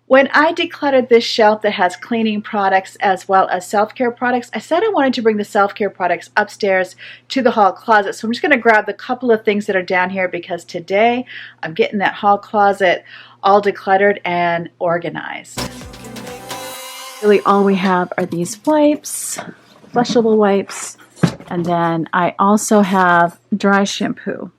When I decluttered this shelf that has cleaning products as well as self-care products, I said I wanted to bring the self-care products upstairs to the hall closet. So I'm just going to grab the couple of things that are down here because today I'm getting that hall closet all decluttered and organized. Really all we have are these wipes, flushable wipes, and then I also have dry shampoo.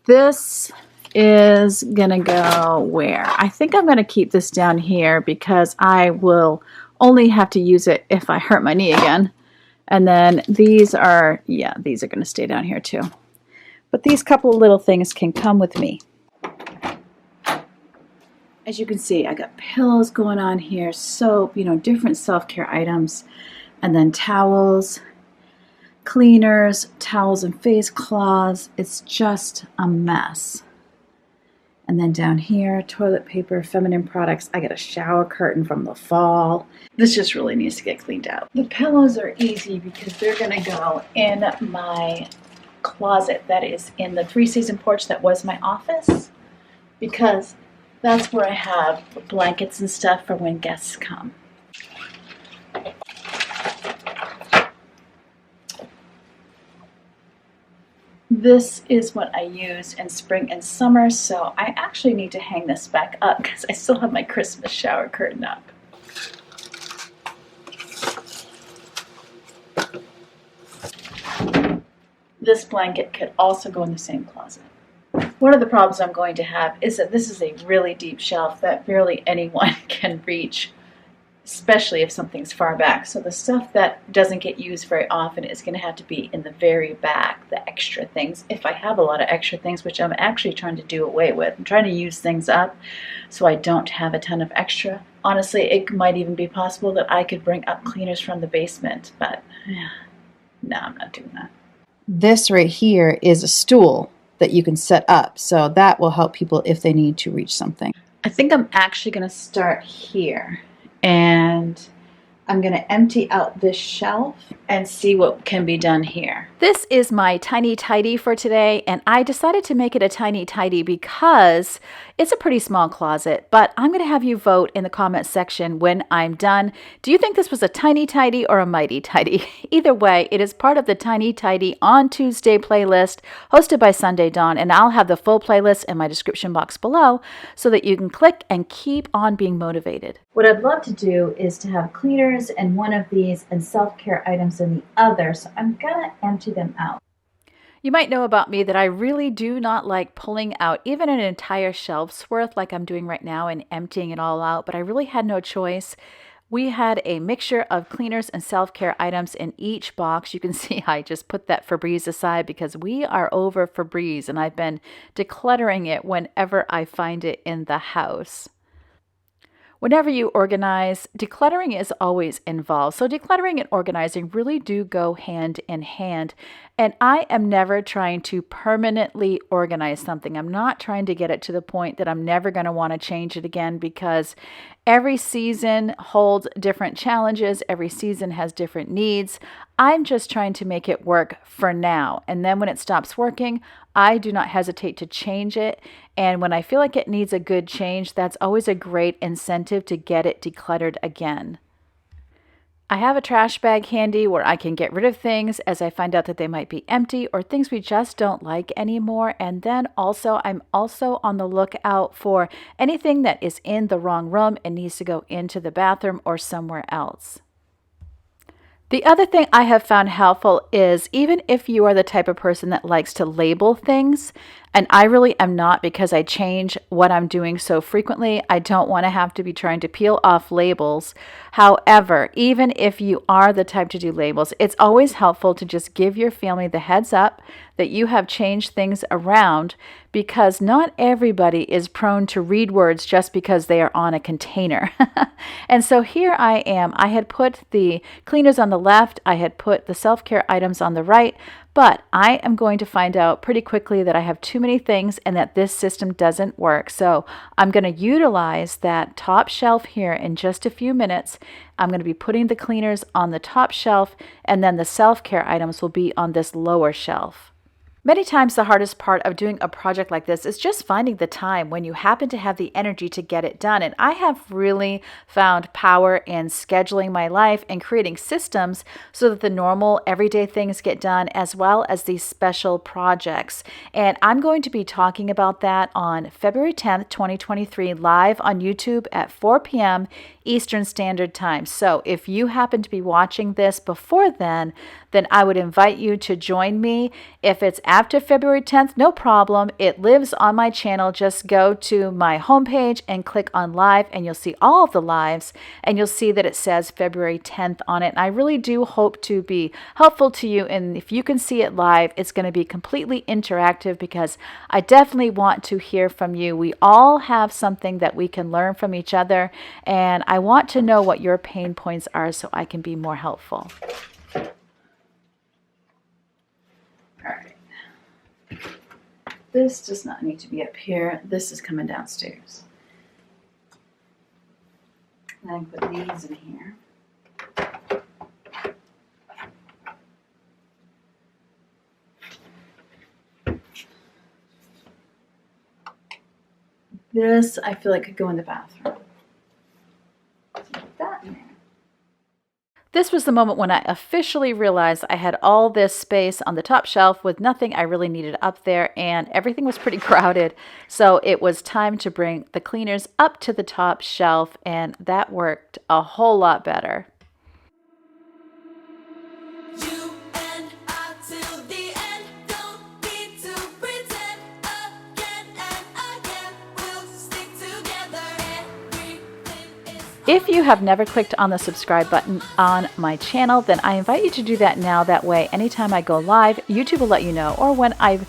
This is gonna go where? I think I'm gonna keep this down here because I will only have to use it if I hurt my knee again. And then these are, yeah, these are gonna stay down here too. But these couple of little things can come with me. As you can see, I got pillows going on here, soap, different self-care items, and then towels, cleaners, towels and face cloths. It's just a mess. And then down here, toilet paper, feminine products. I got a shower curtain from the fall. This just really needs to get cleaned out. The pillows are easy because they're gonna go in my closet that is in the 3-season porch that was my office, because that's where I have blankets and stuff for when guests come. This is what I use in spring and summer, so I actually need to hang this back up because I still have my Christmas shower curtain up. This blanket could also go in the same closet. One of the problems I'm going to have is that this is a really deep shelf that barely anyone can reach, especially if something's far back. So the stuff that doesn't get used very often is going to have to be in the very back, the extra things. If I have a lot of extra things, which I'm actually trying to do away with. I'm trying to use things up so I don't have a ton of extra. Honestly, it might even be possible that I could bring up cleaners from the basement, but no, I'm not doing that. This right here is a stool that you can set up, so that will help people if they need to reach something. I think I'm actually going to start here. And I'm going to empty out this shelf and see what can be done here. This is my tiny tidy for today, and I decided to make it a tiny tidy because it's a pretty small closet, but I'm going to have you vote in the comments section when I'm done. Do you think this was a tiny tidy or a mighty tidy? Either way, it is part of the Tiny Tidy on Tuesday playlist hosted by Sunday Dawn, and I'll have the full playlist in my description box below so that you can click and keep on being motivated. What I'd love to do is to have cleaners in one of these and self-care items in the other, so I'm gonna empty them out. You might know about me that I really do not like pulling out even an entire shelf's worth like I'm doing right now and emptying it all out, but I really had no choice. We had a mixture of cleaners and self-care items in each box. You can see I just put that Febreze aside because we are over Febreze and I've been decluttering it whenever I find it in the house. Whenever you organize, decluttering is always involved. So decluttering and organizing really do go hand in hand. And I am never trying to permanently organize something. I'm not trying to get it to the point that I'm never going to want to change it again, because every season holds different challenges. Every season has different needs. I'm just trying to make it work for now. And then when it stops working, I do not hesitate to change it. And when I feel like it needs a good change, that's always a great incentive to get it decluttered again. I have a trash bag handy where I can get rid of things as I find out that they might be empty or things we just don't like anymore. And then I'm also on the lookout for anything that is in the wrong room and needs to go into the bathroom or somewhere else. The other thing I have found helpful is, even if you are the type of person that likes to label things, and I really am not because I change what I'm doing so frequently, I don't want to have to be trying to peel off labels. However, even if you are the type to do labels, it's always helpful to just give your family the heads up that you have changed things around, because not everybody is prone to read words just because they are on a container. And so here I am. I had put the cleaners on the left, I had put the self-care items on the right, but I am going to find out pretty quickly that I have too many things and that this system doesn't work. So I'm going to utilize that top shelf here in just a few minutes. I'm going to be putting the cleaners on the top shelf, and then the self-care items will be on this lower shelf. Many times the hardest part of doing a project like this is just finding the time when you happen to have the energy to get it done. And I have really found power in scheduling my life and creating systems so that the normal everyday things get done as well as these special projects. And I'm going to be talking about that on February 10th, 2023, live on YouTube at 4 p.m. Eastern Standard Time. So if you happen to be watching this before then I would invite you to join me. If it's after February 10th, no problem. It lives on my channel. Just go to my homepage and click on live and you'll see all of the lives and you'll see that it says February 10th on it. And I really do hope to be helpful to you. And if you can see it live, it's going to be completely interactive because I definitely want to hear from you. We all have something that we can learn from each other. And I want to know what your pain points are so I can be more helpful. All right. This does not need to be up here. This is coming downstairs. And I can put these in here. This, I feel like could go in the bathroom. So put that in there. This was the moment when I officially realized I had all this space on the top shelf with nothing I really needed up there, and everything was pretty crowded. So it was time to bring the cleaners up to the top shelf, and that worked a whole lot better. If you have never clicked on the subscribe button on my channel, then I invite you to do that now. That way, anytime I go live, YouTube will let you know. Or when I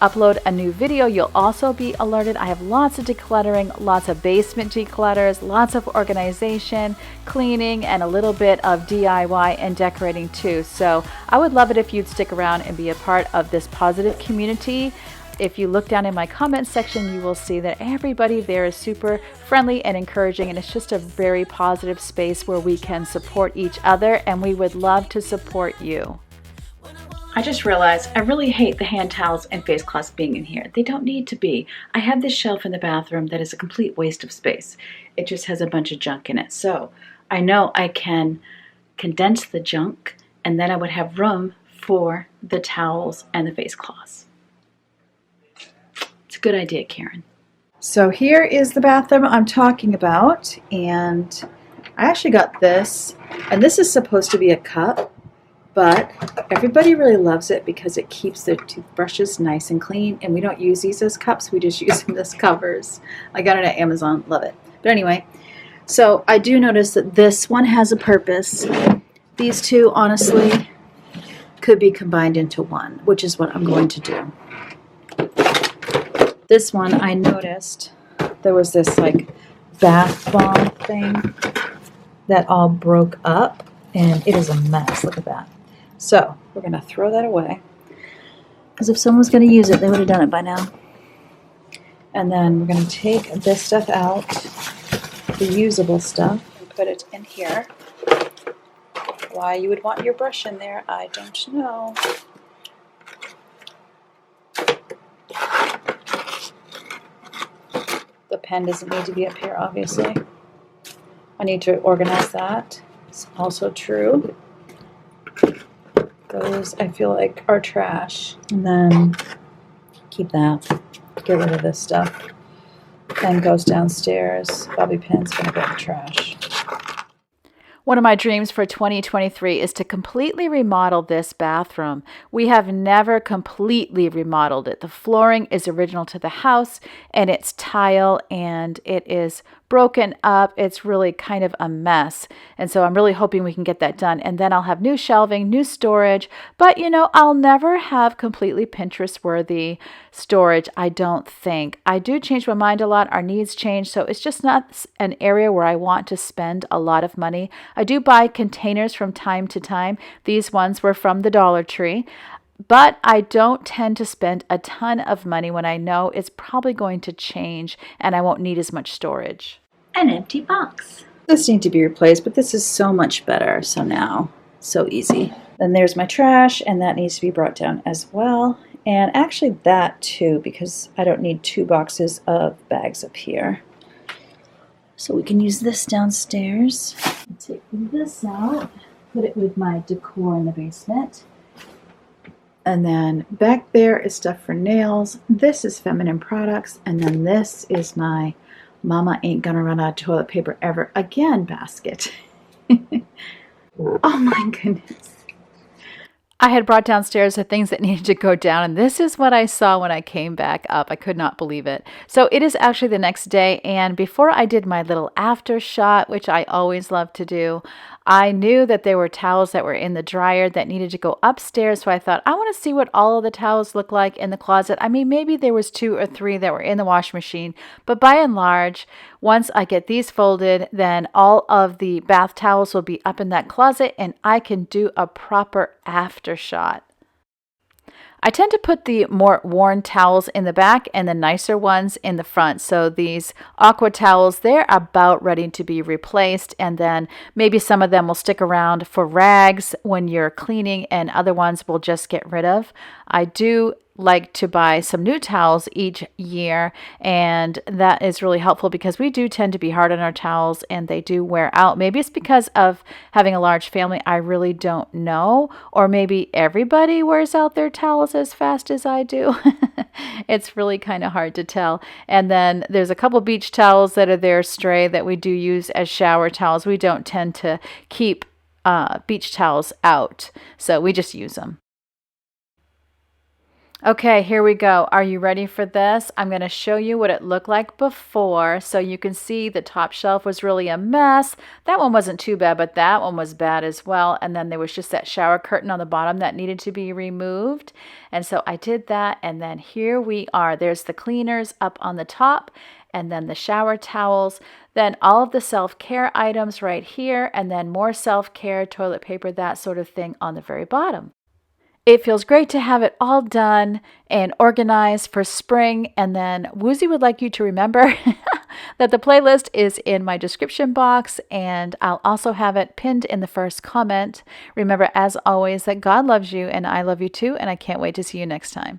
upload a new video, you'll also be alerted. I have lots of decluttering, lots of basement declutters, lots of organization, cleaning, and a little bit of DIY and decorating too. So I would love it if you'd stick around and be a part of this positive community. If you look down in my comment section, you will see that everybody there is super friendly and encouraging, and it's just a very positive space where we can support each other, and we would love to support you. I just realized I really hate the hand towels and face cloths being in here. They don't need to be. I have this shelf in the bathroom that is a complete waste of space. It just has a bunch of junk in it. So I know I can condense the junk, and then I would have room for the towels and the face cloths. Good idea, Karen. So here is the bathroom I'm talking about, and I actually got this, and this is supposed to be a cup, but everybody really loves it because it keeps the toothbrushes nice and clean, and we don't use these as cups, we just use them as covers. I got it at Amazon, love it. But anyway, so I do notice that this one has a purpose. These two, honestly, could be combined into one, which is what I'm going to do. This one, I noticed there was this like bath bomb thing that all broke up, and it is a mess. Look at that. So we're going to throw that away, because if someone was going to use it, they would have done it by now. And then we're going to take this stuff out, the usable stuff, and put it in here. Why you would want your brush in there, I don't know. The pen doesn't need to be up here, obviously. I need to organize that. It's also true. Those, I feel like, are trash. And then keep that. Get rid of this stuff. Pen goes downstairs. Bobby pin's going to go in the trash. One of my dreams for 2023 is to completely remodel this bathroom. We have never completely remodeled it. The flooring is original to the house, and it's tile, and it is broken up. It's really kind of a mess. And so I'm really hoping we can get that done. And then I'll have new shelving, new storage. But, you know, I'll never have completely Pinterest-worthy storage, I don't think. I do change my mind a lot. Our needs change. So it's just not an area where I want to spend a lot of money. I do buy containers from time to time. These ones were from the Dollar Tree. But I don't tend to spend a ton of money when I know it's probably going to change and I won't need as much storage. An empty box. This needs to be replaced, but this is so much better. So now, so easy. Then there's my trash, and that needs to be brought down as well. And actually that too, because I don't need 2 boxes of bags up here. So we can use this downstairs. Take this out, put it with my decor in the basement. And then back there is stuff for nails. This is feminine products. And then this is my Mama Ain't Gonna Run Out of Toilet Paper Ever Again basket. Oh my goodness. I had brought downstairs the things that needed to go down, and this is what I saw when I came back up. I could not believe it. So it is actually the next day, and before I did my little after shot, which I always love to do, I knew that there were towels that were in the dryer that needed to go upstairs, so I thought, I want to see what all of the towels look like in the closet. I mean, maybe there was 2 or 3 that were in the washing machine, but by and large, once I get these folded, then all of the bath towels will be up in that closet, and I can do a proper after shot. I tend to put the more worn towels in the back and the nicer ones in the front. So these aqua towels, they're about ready to be replaced, and then maybe some of them will stick around for rags when you're cleaning, and other ones we'll just get rid of. I do like to buy some new towels each year, and that is really helpful because we do tend to be hard on our towels and they do wear out. Maybe it's because of having a large family, I really don't know, or maybe everybody wears out their towels as fast as I do. It's really kind of hard to tell. And then there's a couple beach towels that are there stray that we do use as shower towels. We don't tend to keep beach towels out, so we just use them. Okay, here we go. Are you ready for this? I'm going to show you what it looked like before. So you can see the top shelf was really a mess. That one wasn't too bad, but that one was bad as well. And then there was just that shower curtain on the bottom that needed to be removed. And so I did that. And then here we are. There's the cleaners up on the top, and then the shower towels, then all of the self-care items right here, and then more self-care, toilet paper, that sort of thing on the very bottom. It feels great to have it all done and organized for spring. And then Woozy would like you to remember that the playlist is in my description box, and I'll also have it pinned in the first comment. Remember, as always, that God loves you and I love you too, and I can't wait to see you next time.